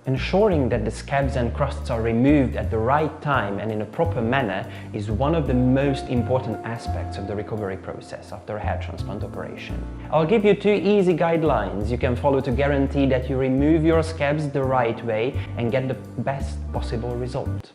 Ensuring that the scabs and crusts are removed at the right time and in a proper manner is one of the most important aspects of the recovery process after a hair transplant operation. I'll give you 2 easy guidelines you can follow to guarantee that you remove your scabs the right way and get the best possible result.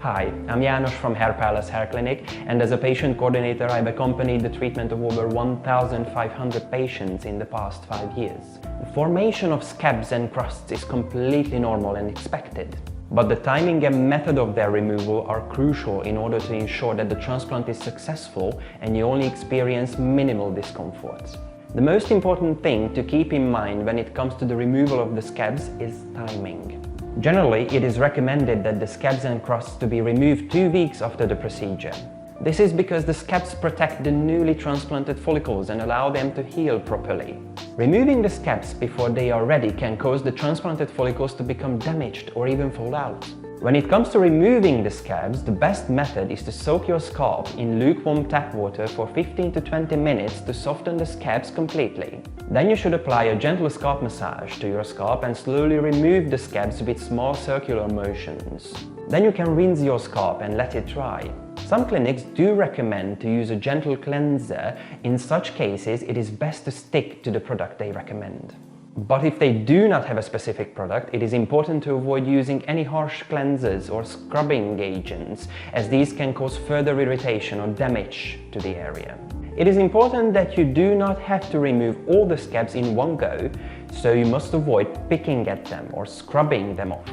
Hi, I'm János from HairPalace Hair Clinic, and as a patient coordinator I've accompanied the treatment of over 1,500 patients in the past 5 years. The formation of scabs and crusts is completely normal and expected, but the timing and method of their removal are crucial in order to ensure that the transplant is successful and you only experience minimal discomfort. The most important thing to keep in mind when it comes to the removal of the scabs is timing. Generally, it is recommended that the scabs and crusts to be removed 2 weeks after the procedure. This is because the scabs protect the newly transplanted follicles and allow them to heal properly. Removing the scabs before they are ready can cause the transplanted follicles to become damaged or even fall out. When it comes to removing the scabs, the best method is to soak your scalp in lukewarm tap water for 15 to 20 minutes to soften the scabs completely. Then you should apply a gentle scalp massage to your scalp and slowly remove the scabs with small circular motions. Then you can rinse your scalp and let it dry. Some clinics do recommend to use a gentle cleanser. In such cases, it is best to stick to the product they recommend. But if they do not have a specific product, it is important to avoid using any harsh cleansers or scrubbing agents, as these can cause further irritation or damage to the area. It is important that you do not have to remove all the scabs in one go, so you must avoid picking at them or scrubbing them off.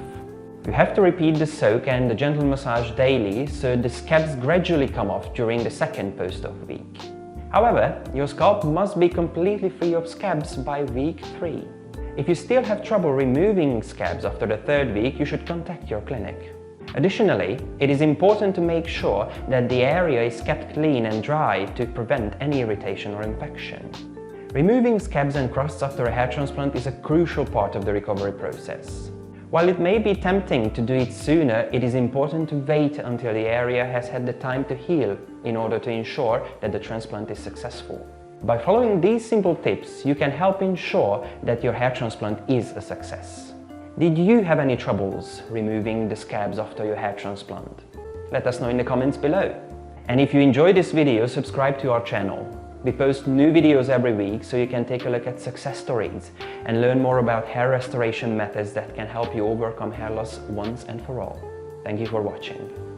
You have to repeat the soak and the gentle massage daily, so the scabs gradually come off during the second post-op week. However, your scalp must be completely free of scabs by week 3. If you still have trouble removing scabs after the 3rd week, you should contact your clinic. Additionally, it is important to make sure that the area is kept clean and dry to prevent any irritation or infection. Removing scabs and crusts after a hair transplant is a crucial part of the recovery process. While it may be tempting to do it sooner, it is important to wait until the area has had the time to heal in order to ensure that the transplant is successful. By following these simple tips, you can help ensure that your hair transplant is a success. Did you have any troubles removing the scabs after your hair transplant? Let us know in the comments below. And if you enjoyed this video, subscribe to our channel. We post new videos every week, so you can take a look at success stories and learn more about hair restoration methods that can help you overcome hair loss once and for all. Thank you for watching.